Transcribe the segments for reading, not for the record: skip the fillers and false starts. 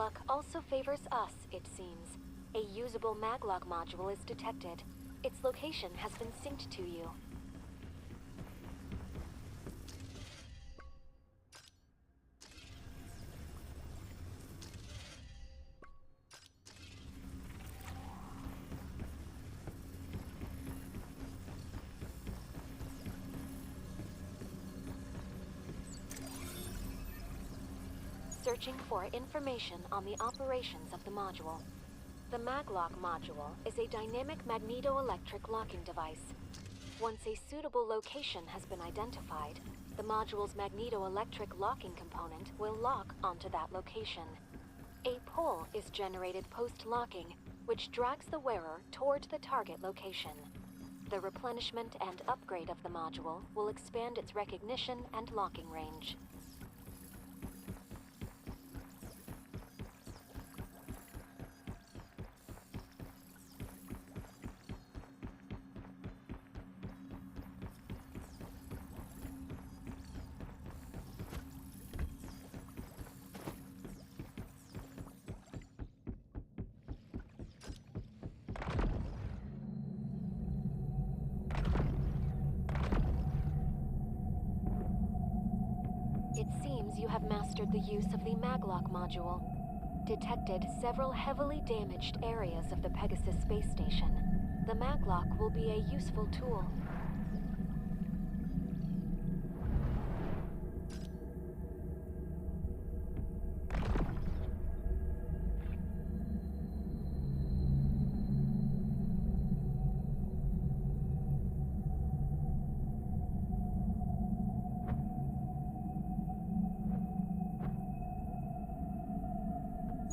luck also favors us, it seems. A usable maglock module is detected. Its location has been synced to you. Searching for information on the operations of the module. The maglock module is a dynamic magneto-electric locking device. Once a suitable location has been identified, the module's magneto-electric locking component will lock onto that location. A pull is generated post-locking, which drags the wearer toward the target location. The replenishment and upgrade of the module will expand its recognition and locking range. It seems you have mastered the use of the maglock module. Detected several heavily damaged areas of the Pegasus space station. The maglock will be a useful tool.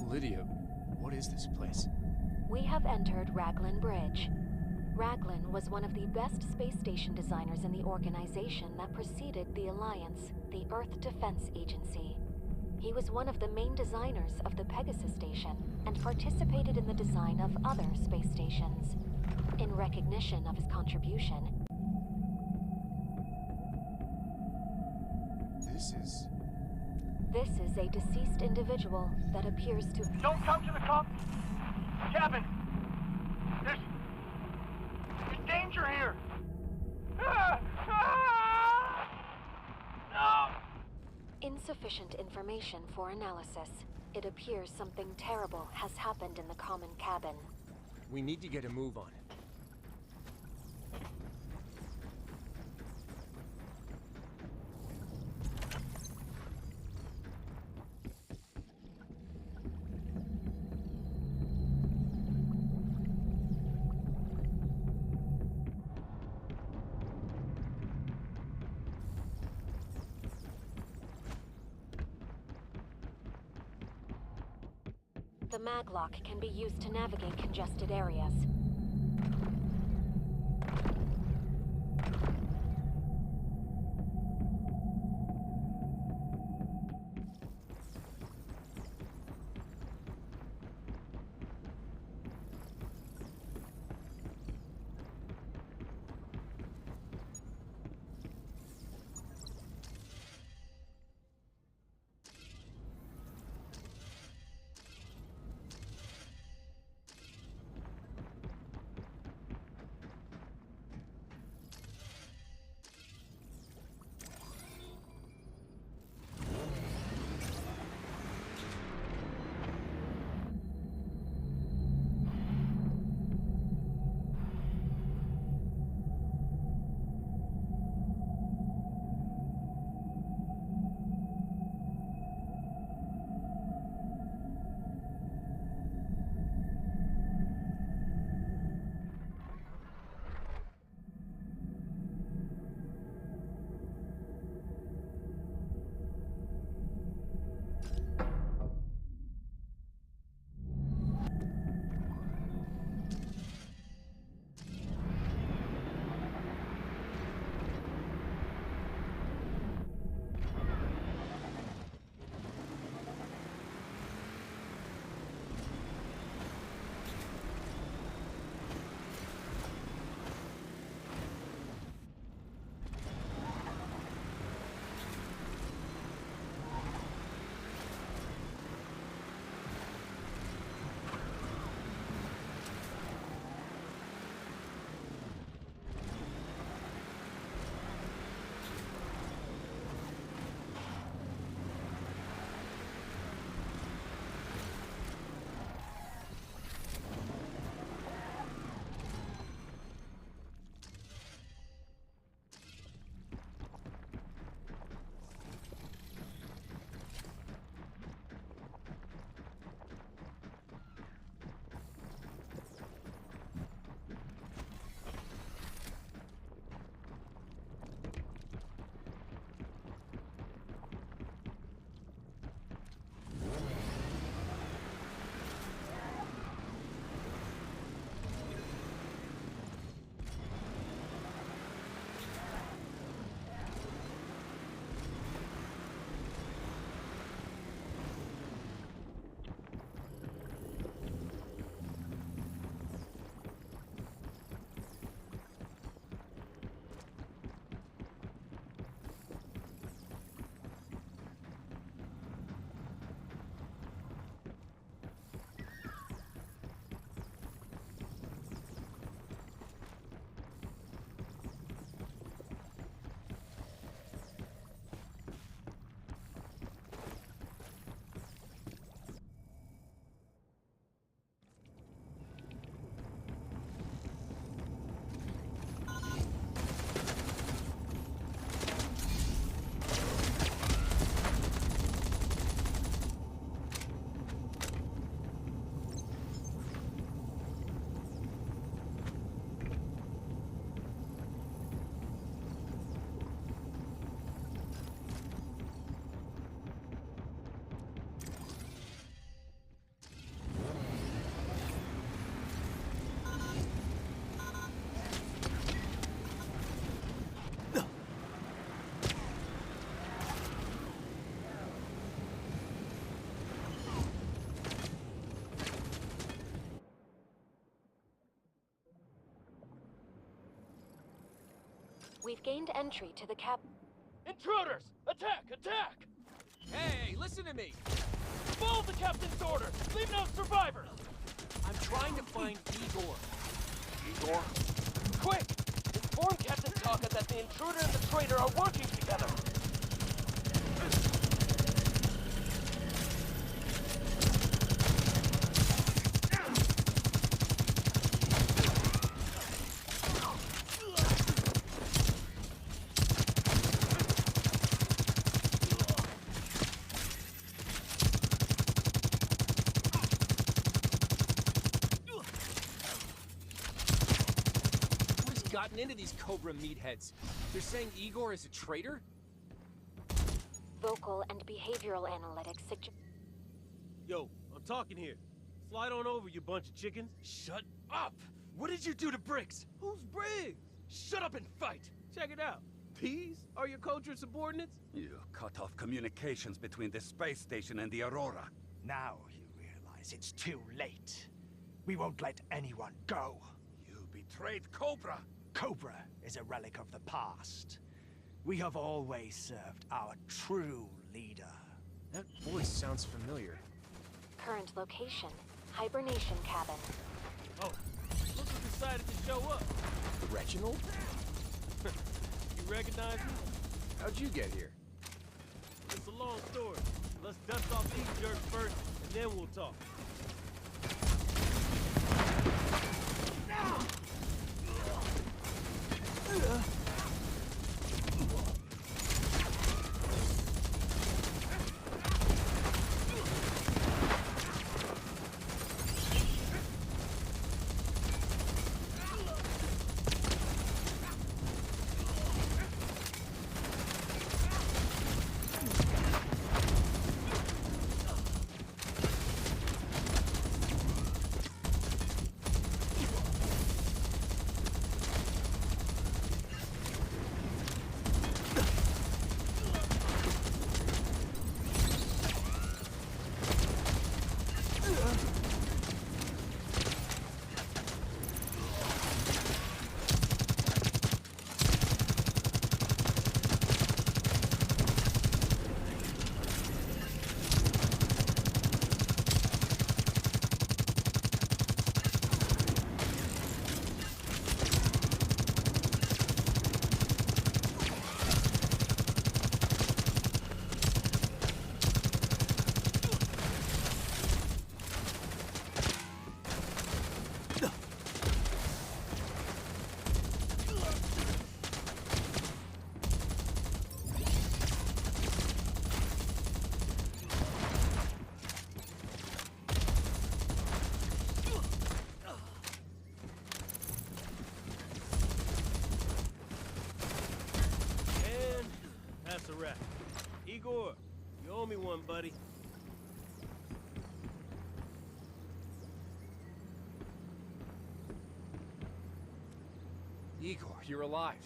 Lydia, what is this place? We have entered Raglan Bridge. Raglan was one of the best space station designers in the organization that preceded the Alliance, the Earth Defense Agency. He was one of the main designers of the Pegasus station and participated in the design of other space stations. In recognition of his contribution, This is a deceased individual that appears to... Don't come to the cabin! There's danger here! No! Insufficient information for analysis. It appears something terrible has happened in the common cabin. We need to get a move on it. The maglock can be used to navigate congested areas. We've gained entry to the Intruders! Attack! Attack! Hey, listen to me! Follow the captain's orders! Leave no survivors! I'm trying to find Igor. Igor? Quick! Inform Captain Taka that the intruder and the traitor are working together! Gotten into these Cobra meatheads. They're saying Igor is a traitor? vocal and behavioral analytics suggest. Yo, I'm talking here. Slide on over, you bunch of chickens. Shut up! What did you do to Briggs? Who's Briggs? Shut up and fight! Check it out. These are your culture subordinates? You cut off communications between the space station and the Aurora. Now you realize it's too late. We won't let anyone go. You betrayed Cobra! Cobra is a relic of the past. We have always served our true leader. That voice sounds familiar. Current location, hibernation cabin. Oh, look who decided to show up. Reginald? You recognize me? How'd you get here? It's a long story. Let's dust off these jerks first, and then we'll talk. That's a wrap. Igor, you owe me one, buddy. Igor, you're alive.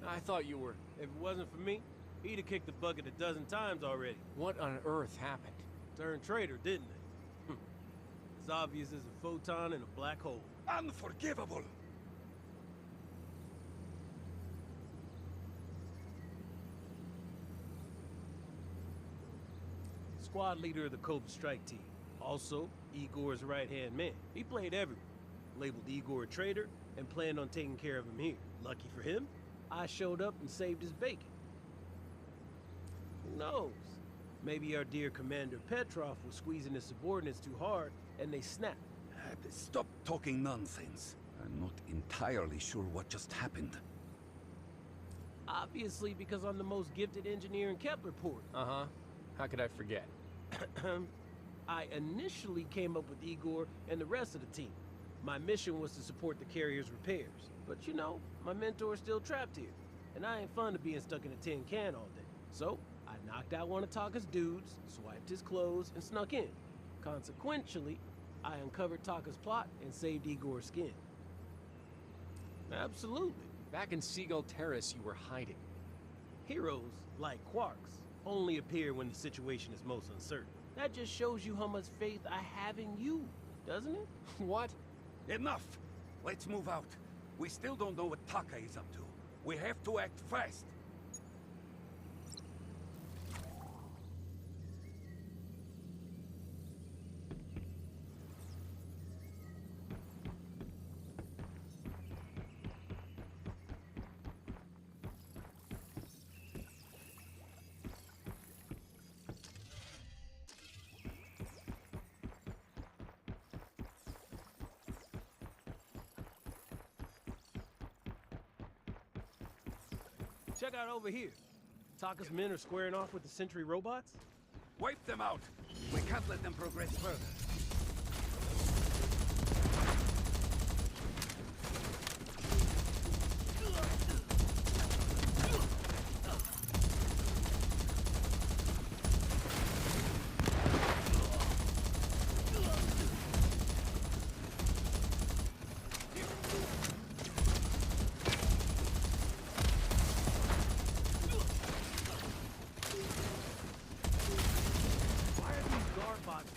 I thought you were... If it wasn't for me, he'd have kicked the bucket a dozen times already. What on earth happened? Turned traitor, didn't they? As obvious as a photon in a black hole. Unforgivable! Squad leader of the Cobra strike team. Also, Igor's right-hand man. He played everywhere. Labeled Igor a traitor and planned on taking care of him here. Lucky for him, I showed up and saved his bacon. Who knows? Maybe our dear Commander Petrov was squeezing his subordinates too hard and they snapped. Stop talking nonsense. I'm not entirely sure what just happened. Obviously because I'm the most gifted engineer in Keplerport. Uh-huh. How could I forget? I initially came up with Igor and the rest of the team. My mission was to support the carrier's repairs. But you know, my mentor's still trapped here. And I ain't fond of being stuck in a tin can all day. So, I knocked out one of Taka's dudes, swiped his clothes, and snuck in. Consequentially, I uncovered Taka's plot and saved Igor's skin. Absolutely. Back in Seagull Terrace, you were hiding. Heroes, like Quarks, only appear when the situation is most uncertain. That just shows you how much faith I have in you, doesn't it? What? Enough! Let's move out. We still don't know what Taka is up to. We have to act fast. Check out over here. Taka's men are squaring off with the Sentry robots? Wipe them out! We can't let them progress further.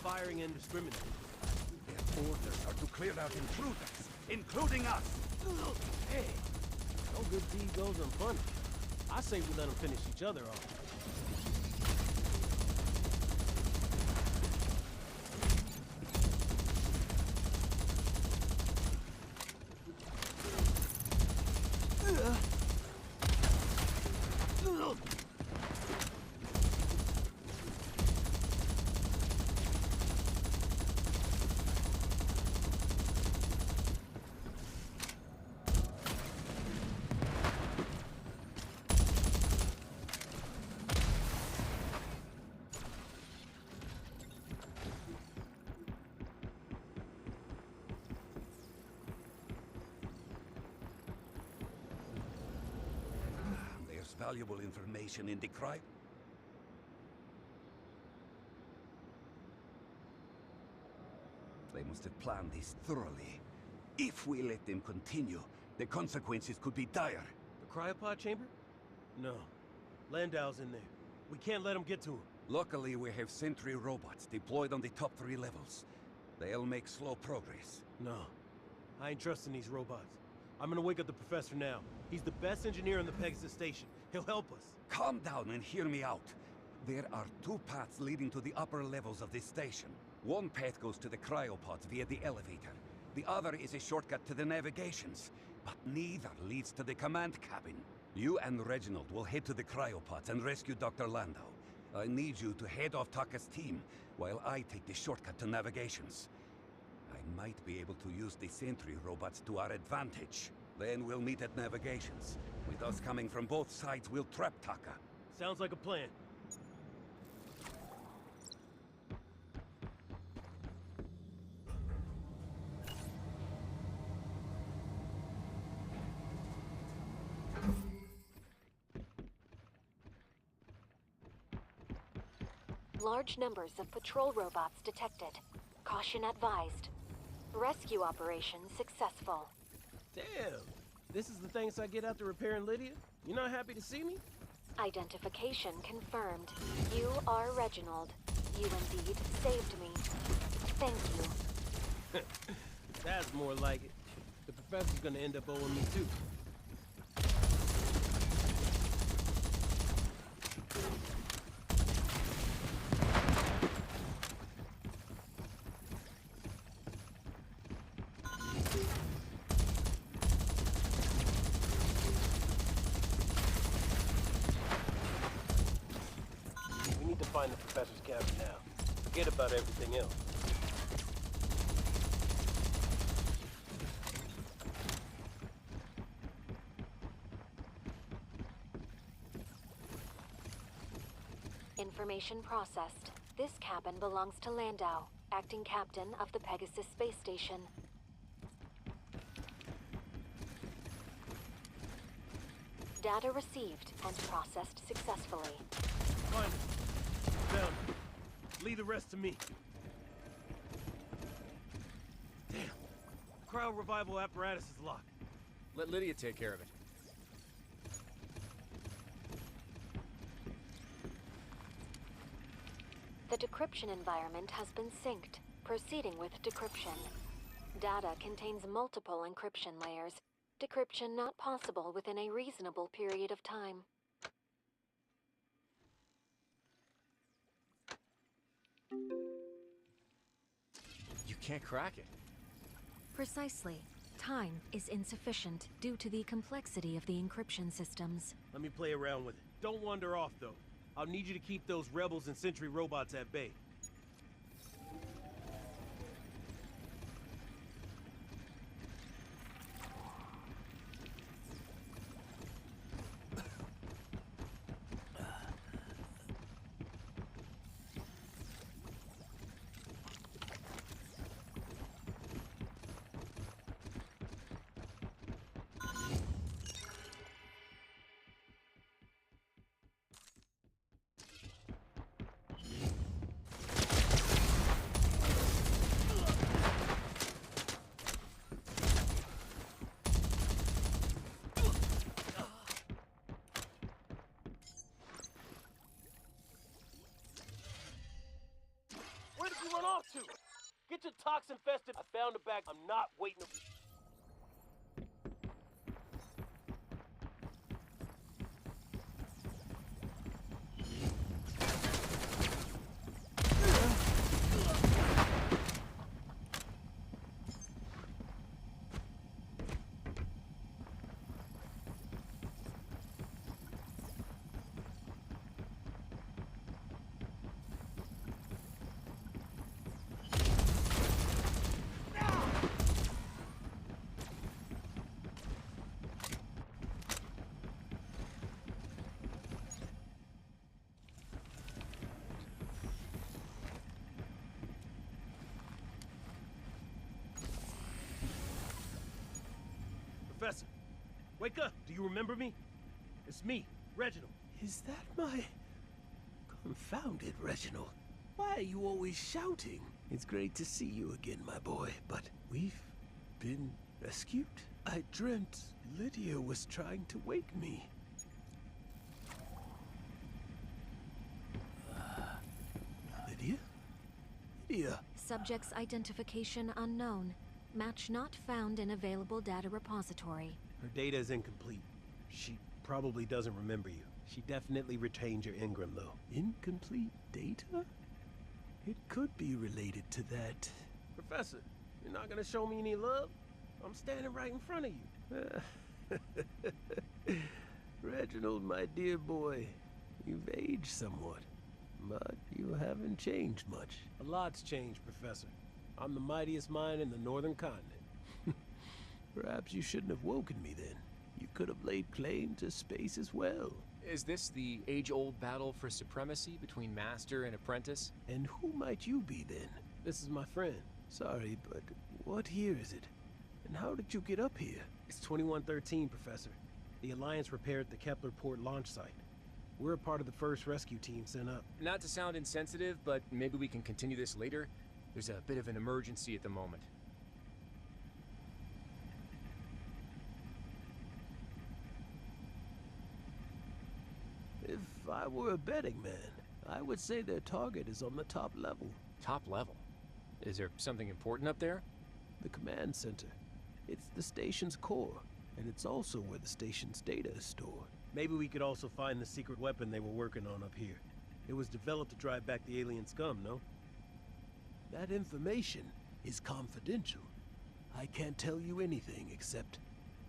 Firing indiscriminately. Their orders are to clear out intruders, including us. Hey, no good deed goes unpunished. I say we let them finish each other off. Valuable information in the crime. They must have planned this thoroughly. If we let them continue, the consequences could be dire. The cryopod chamber? No. Landau's in there. We can't let him get to him. Luckily, we have sentry robots deployed on the top 3 levels. They'll make slow progress. No. I ain't trusting these robots. I'm gonna wake up the professor now. He's the best engineer on the Pegasus station. He'll help us. Calm down and hear me out. There are 2 paths leading to the upper levels of this station. One path goes to the cryopods via the elevator. The other is a shortcut to the navigations. But neither leads to the command cabin. You and Reginald will head to the cryopods and rescue Dr. Landau. I need you to head off Taka's team, while I take the shortcut to navigations. I might be able to use the sentry robots to our advantage. Then we'll meet at navigations. With us coming from both sides, we'll trap Taka. Sounds like a plan. Large numbers of patrol robots detected. Caution advised. Rescue operation successful. Damn! This is the thanks I get after repairing Lydia? You not happy to see me? Identification confirmed. You are Reginald. You indeed saved me. Thank you. That's more like it. The professor's gonna end up owing me too. Find the professor's cabin now. Forget about everything else. Information processed. This cabin belongs to Landau, acting captain of the Pegasus space station. Data received and processed successfully. Find it. Down. Leave the rest to me. Damn. Cryo revival apparatus is locked. Let Lydia take care of it. The decryption environment has been synced. Proceeding with decryption. Data contains multiple encryption layers. Decryption not possible within a reasonable period of time. You can't crack it. Precisely. Time is insufficient due to the complexity of the encryption systems. Let me play around with it. Don't wander off, though. I'll need you to keep those rebels and sentry robots at bay. Where did you run off to? Get your toxin-infested. I found a bag. I'm not waiting. Professor, wake up! Do you remember me? It's me, Reginald. Is that my... Confounded Reginald. Why are you always shouting? It's great to see you again, my boy, but we've been rescued? I dreamt Lydia was trying to wake me. Lydia? Lydia! Subject's identification unknown. Match not found in available data repository. Her data is incomplete. She probably doesn't remember you. She definitely retained your engram, though. Incomplete data? It could be related to that. Professor, you're not gonna show me any love? I'm standing right in front of you. Reginald, my dear boy, you've aged somewhat, but you haven't changed much. A lot's changed, Professor. I'm the mightiest mind in the northern continent. Perhaps you shouldn't have woken me then. You could have laid claim to space as well. Is this the age-old battle for supremacy between master and apprentice? And who might you be then? This is my friend. Sorry, but what year is it? And how did you get up here? It's 2113, Professor. The Alliance repaired the Kepler Port launch site. We're a part of the first rescue team sent up. Not to sound insensitive, but maybe we can continue this later. There's a bit of an emergency at the moment. If I were a betting man, I would say their target is on the top level. Top level? Is there something important up there? The command center. It's the station's core, and it's also where the station's data is stored. Maybe we could also find the secret weapon they were working on up here. It was developed to drive back the alien scum, no? That information is confidential. I can't tell you anything except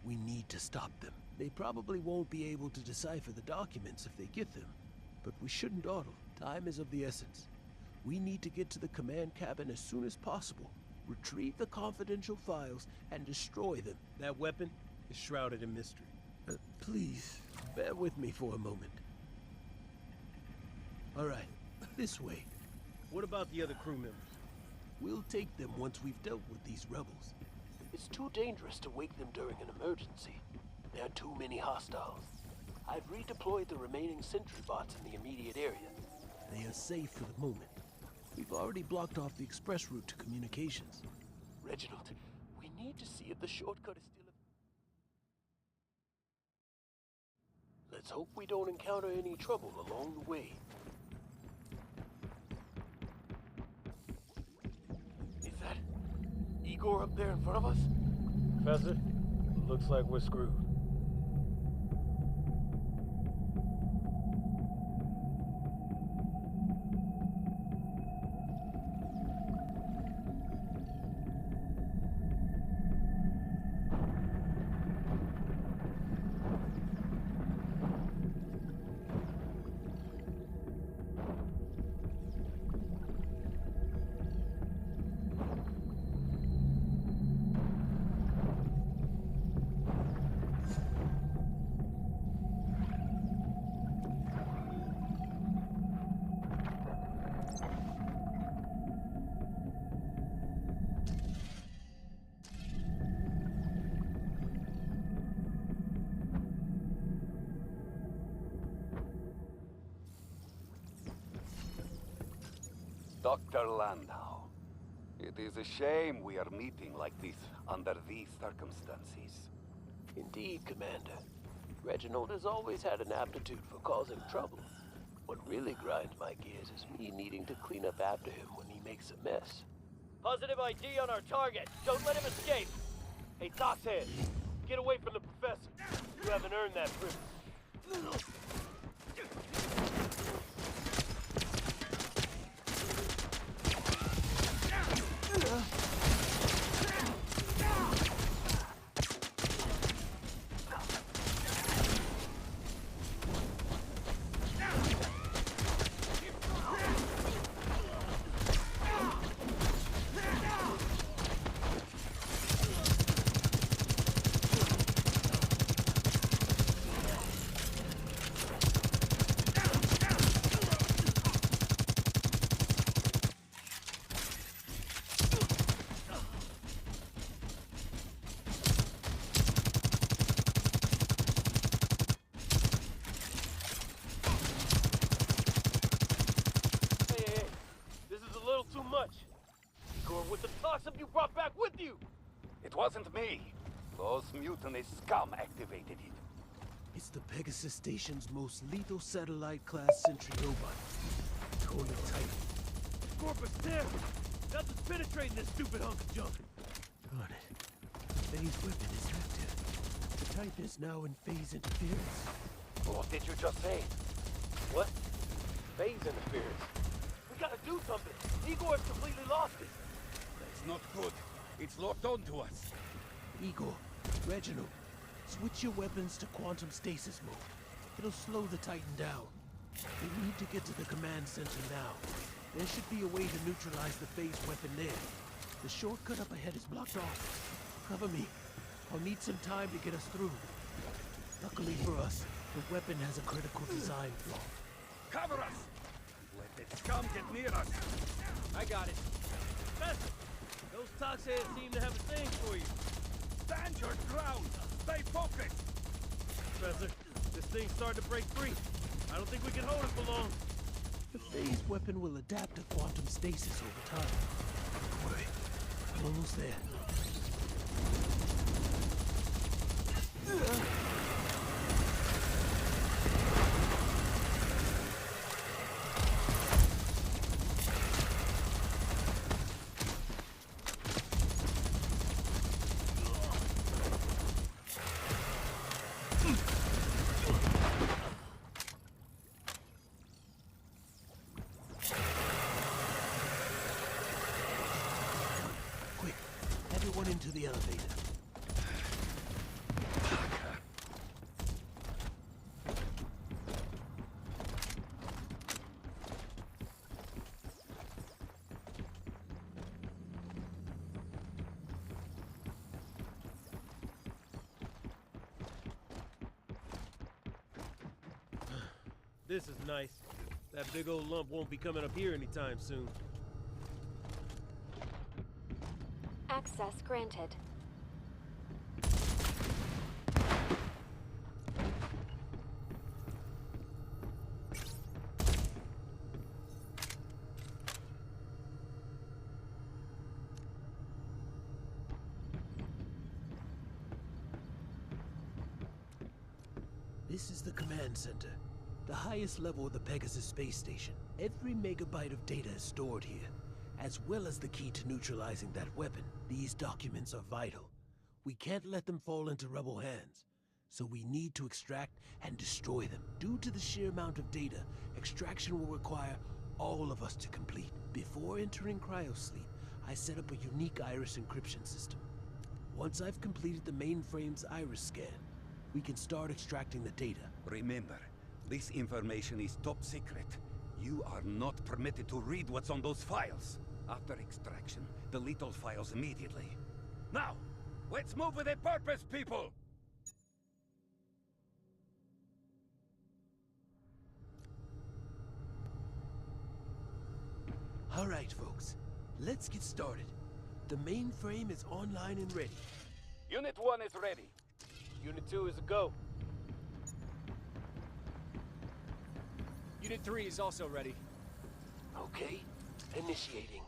we need to stop them. They probably won't be able to decipher the documents if they get them. But we shouldn't dawdle. Time is of the essence. We need to get to the command cabin as soon as possible, retrieve the confidential files, and destroy them. That weapon is shrouded in mystery. Please, bear with me for a moment. All right, this way. What about the other crew members? We'll take them once we've dealt with these rebels. It's too dangerous to wake them during an emergency. There are too many hostiles. I've redeployed the remaining sentry bots in the immediate area. They are safe for the moment. We've already blocked off the express route to communications. Reginald, we need to see if the shortcut is still... Let's hope we don't encounter any trouble along the way. Is that Igor up there in front of us? Professor, Looks like we're screwed. Dr. Landau, it is a shame we are meeting like this under these circumstances. Indeed, Commander. Reginald has always had an aptitude for causing trouble. What really grinds my gears is me needing to clean up after him when he makes a mess. Positive ID on our target. Don't let him escape. Hey, Toxhead, get away from the professor. You haven't earned that privilege. Too much. Igor, with the toxin you brought back with you! It wasn't me. Those mutiny scum activated it. It's the Pegasus Station's most lethal satellite-class sentry robot. Call it Titan. Corpus, there! Nothing's penetrating this stupid hunk of junk! Darn it. The phase weapon is active. The Titan is now in phase interference. What did you just say? What? Phase interference? We gotta do something! Igor's completely lost it! That's not good. It's locked onto us. Igor, Reginald, switch your weapons to quantum stasis mode. It'll slow the Titan down. We need to get to the command center now. There should be a way to neutralize the phase weapon there. The shortcut up ahead is blocked off. Cover me. I'll need some time to get us through. Luckily for us, the weapon has a critical design flaw. Cover us! Let the scum get near us! I got it. Professor, those Toxheads seem to have a thing for you. Stand your ground! Stay focused! Professor, this thing's starting to break free. I don't think we can hold it for long. The phase weapon will adapt to quantum stasis over time. Don't worry, I'm almost there. Quick, everyone into the elevator. This is nice. That big old lump won't be coming up here anytime soon. Access granted. This is the command center, the highest level of the Pegasus space station. Every megabyte of data is stored here, as well as the key to neutralizing that weapon. These documents are vital. We can't let them fall into rebel hands. So we need to extract and destroy them. Due to the sheer amount of data, extraction will require all of us to complete. Before entering cryosleep, I set up a unique iris encryption system. Once I've completed the mainframe's iris scan, we can start extracting the data. Remember, this information is top secret. You are not permitted to read what's on those files. After extraction, delete all files immediately. Now, let's move with a purpose, people! All right, folks. Let's get started. The mainframe is online and ready. Unit 1 is ready. Unit 2 is a go. Unit 3 is also ready. Okay, initiating.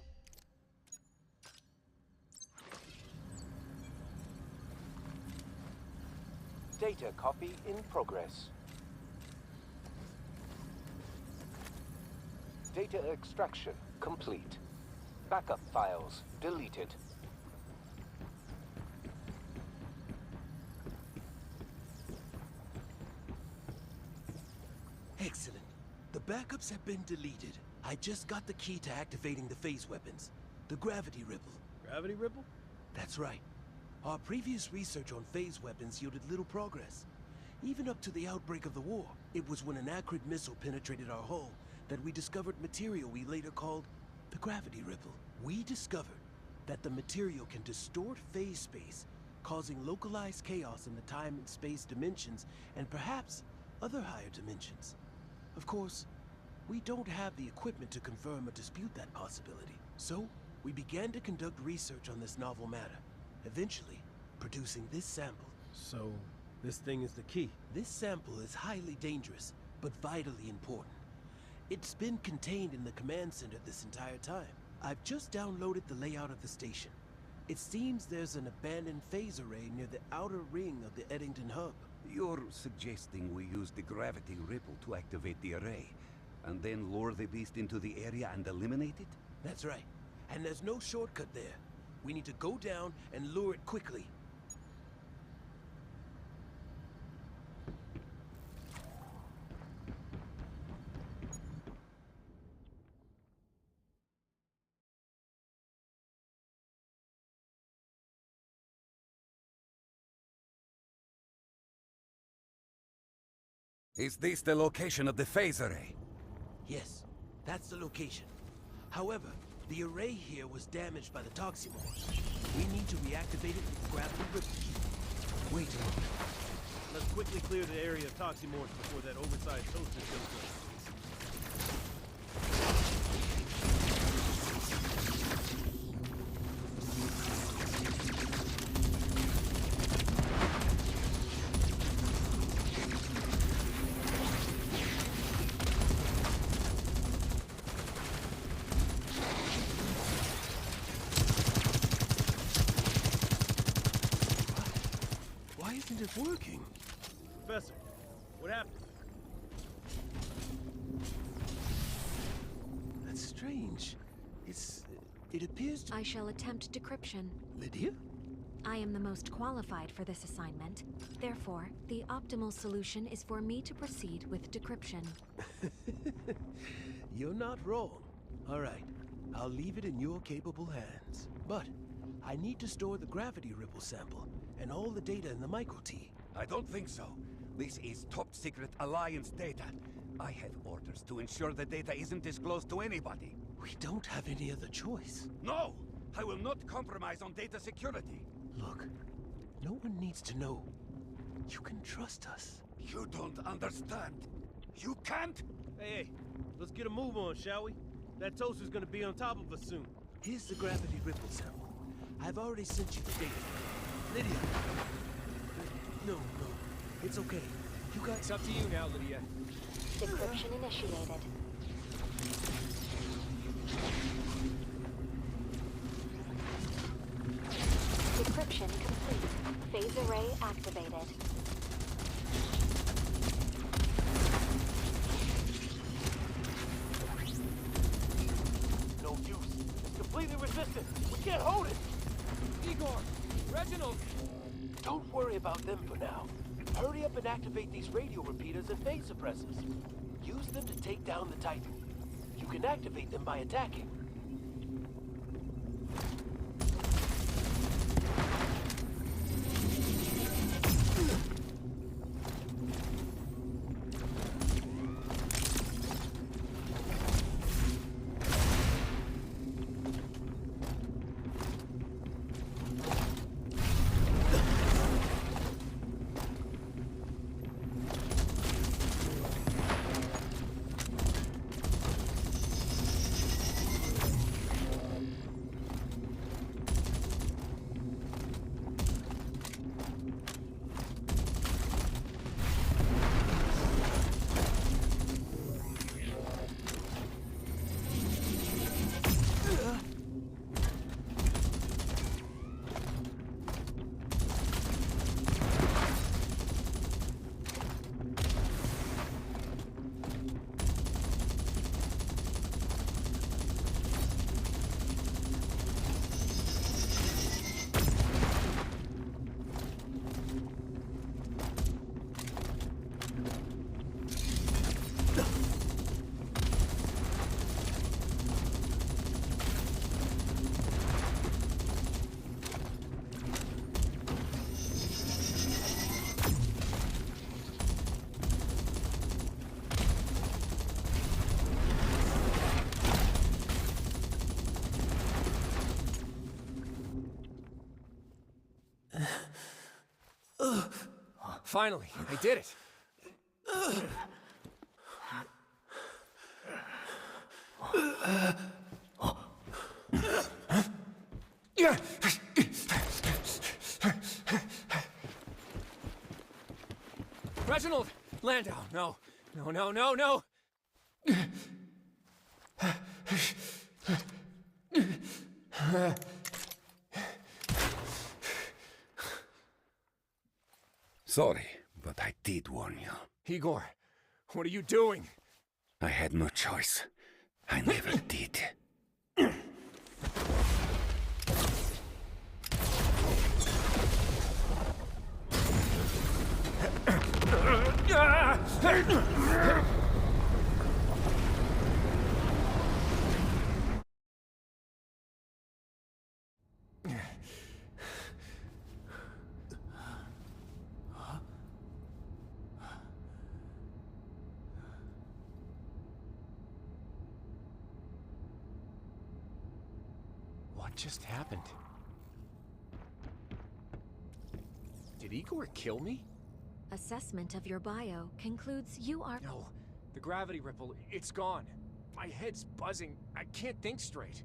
Data copy in progress. Data extraction complete. Backup files deleted. Excellent. The backups have been deleted. I just got the key to activating the phase weapons. The gravity ripple. Gravity ripple? That's right. Our previous research on phase weapons yielded little progress. Even up to the outbreak of the war, it was when an Acrid missile penetrated our hull that we discovered material we later called the gravity ripple. We discovered that the material can distort phase space, causing localized chaos in the time and space dimensions, and perhaps other higher dimensions. Of course, we don't have the equipment to confirm or dispute that possibility. So, we began to conduct research on this novel matter, eventually producing this sample. So, this thing is the key? This sample is highly dangerous, but vitally important. It's been contained in the command center this entire time. I've just downloaded the layout of the station. It seems there's an abandoned phase array near the outer ring of the Eddington hub. You're suggesting we use the gravity ripple to activate the array, and then lure the beast into the area and eliminate it? That's right. And there's no shortcut there. We need to go down and lure it quickly. Is this the location of the phase array? Yes, that's the location. However, the array here was damaged by the Toximors. We need to reactivate it with gravity ripple. Wait a moment. Let's quickly clear the area of Toximorphs before that oversized toaster shows up. Why isn't it working? Professor, what happened? That's strange. It appears to... I shall attempt decryption. Lydia? I am the most qualified for this assignment. Therefore, the optimal solution is for me to proceed with decryption. You're not wrong. All right, I'll leave it in your capable hands. But I need to store the gravity ripple sample and all the data in the micro-T. I don't think so. This is top-secret Alliance data. I have orders to ensure the data isn't disclosed to anybody. We don't have any other choice. No! I will not compromise on data security. Look, no one needs to know. You can trust us. You don't understand. You can't? Hey, let's get a move on, shall we? That toaster's gonna be on top of us soon. Here's the gravity ripple sample. I've already sent you the data. Lydia! No, it's okay. You got... It's up to you now, Lydia. Decryption initiated. Decryption complete. Phase array activated. No use. It's completely resistant. We can't hold it. Igor! Reginald! Don't worry about them for now. Hurry up and activate these radio repeaters and phase suppressors. Use them to take down the Titan. You can activate them by attacking. Finally, I did it. Reginald! Landau, no. No, no, no, no! Sorry, but I did warn you. Igor, what are you doing? I had no choice. I never did. What just happened? Did Igor kill me? Assessment of your bio concludes you are... No. The gravity ripple, it's gone. My head's buzzing. I can't think straight.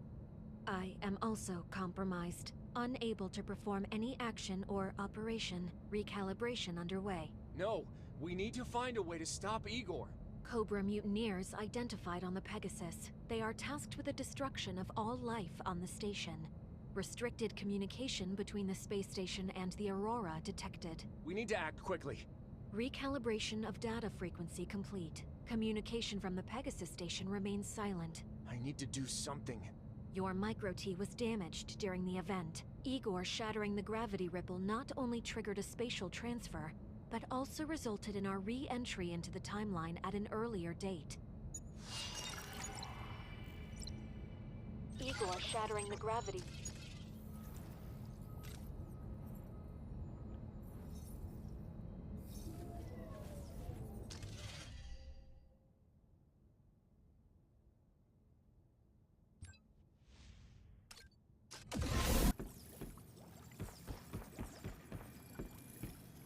I am also compromised. Unable to perform any action or operation. Recalibration underway. No, we need to find a way to stop Igor. Cobra mutineers identified on the Pegasus. They are tasked with the destruction of all life on the station. Restricted communication between the space station and the Aurora detected. We need to act quickly. Recalibration of data frequency complete. Communication from the Pegasus station remains silent. I need to do something. Your micro-T was damaged during the event. Igor shattering the gravity ripple not only triggered a spatial transfer, but also resulted in our re-entry into the timeline at an earlier date. Igor shattering the gravity...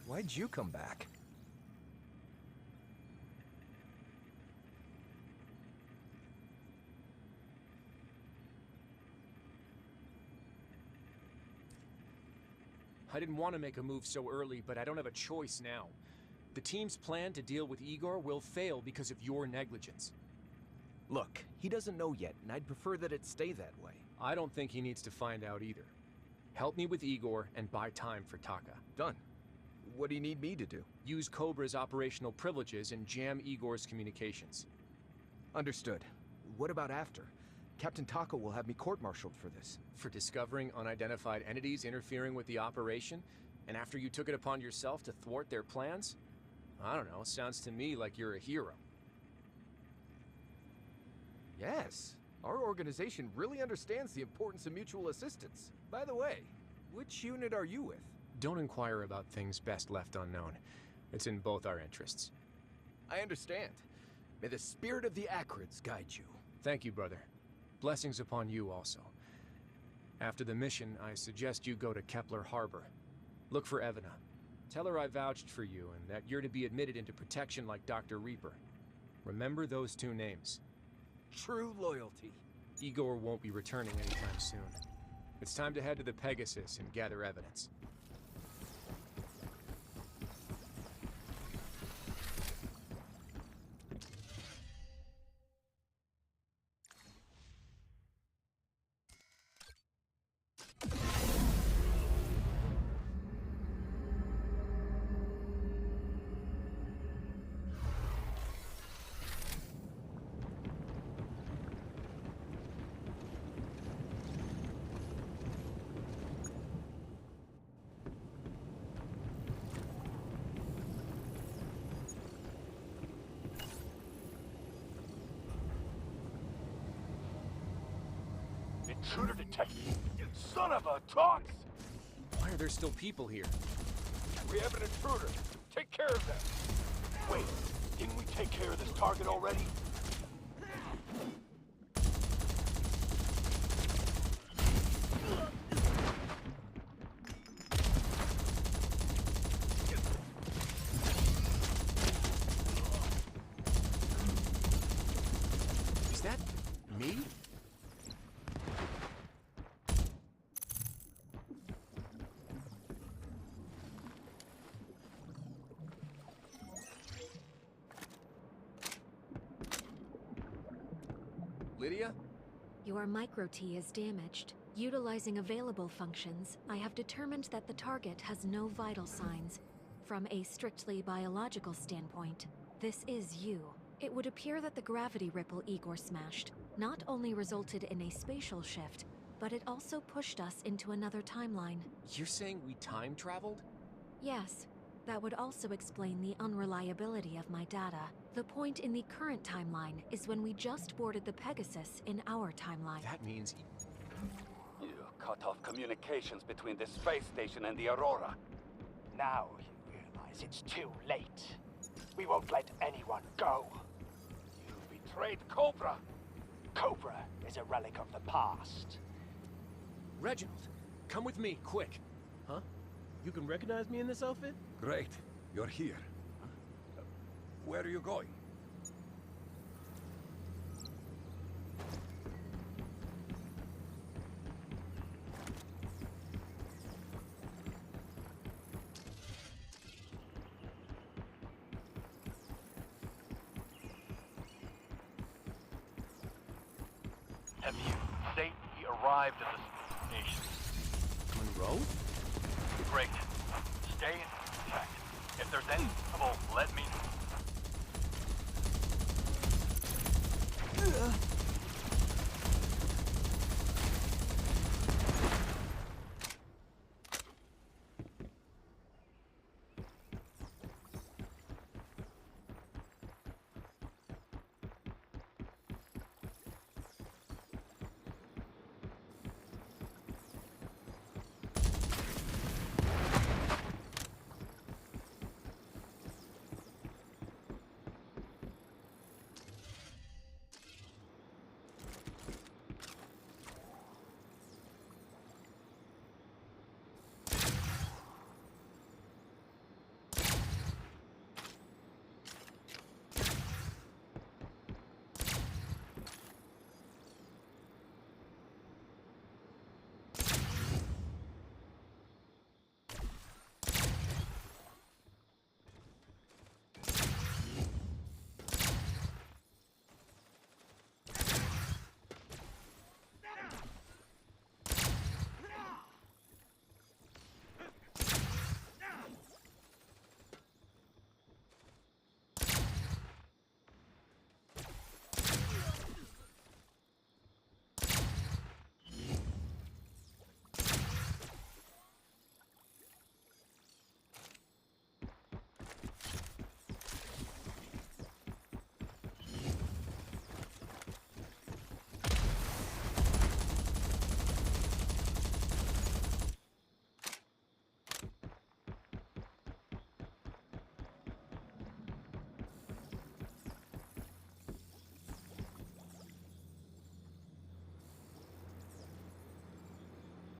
Why'd you come back? I didn't want to make a move so early, but I don't have a choice now. The team's plan to deal with Igor will fail because of your negligence. Look, he doesn't know yet, and I'd prefer that it stay that way. I don't think he needs to find out either. Help me with Igor and buy time for Taka. Done. What do you need me to do? Use Cobra's operational privileges and jam Igor's communications. Understood. What about after? Captain Taka will have me court-martialed for this. For discovering unidentified entities interfering with the operation And after you took it upon yourself to thwart their plans? I don't know, sounds to me like you're a hero. Yes. Our organization really understands the importance of mutual assistance. By the way, which unit are you with? Don't inquire about things best left unknown. It's in both our interests. I understand. May the spirit of the Acrids guide you. Thank you, brother. Blessings upon you also. After the mission, I suggest you go to Kepler Harbor. Look for Evina. Tell her I vouched for you and that you're to be admitted into protection like Dr. Reaper. Remember those two names. True loyalty. Igor won't be returning anytime soon. It's time to head to the Pegasus and gather evidence. Intruder detected. Son of a Tox! Why are there still people here? We have an intruder. Take care of them. Wait, didn't we take care of this target already? Is that me? Lydia? Your micro-T is damaged. Utilizing available functions, I have determined that the target has no vital signs. From a strictly biological standpoint, this is you. It would appear that the gravity ripple Igor smashed not only resulted in a spatial shift, but it also pushed us into another timeline. You're saying we time traveled? Yes, that would also explain the unreliability of my data. The point in the current timeline is when we just boarded the Pegasus in our timeline. That means You cut off communications between the space station and the Aurora. Now you realize it's too late. We won't let anyone go. You betrayed Cobra. Cobra is a relic of the past. Reginald, come with me, quick. Huh? You can recognize me in this outfit? Great. You're here. Where are you going? Have you safely arrived at the station? Monroe? Great. Stay intact. If there's any trouble, let me know.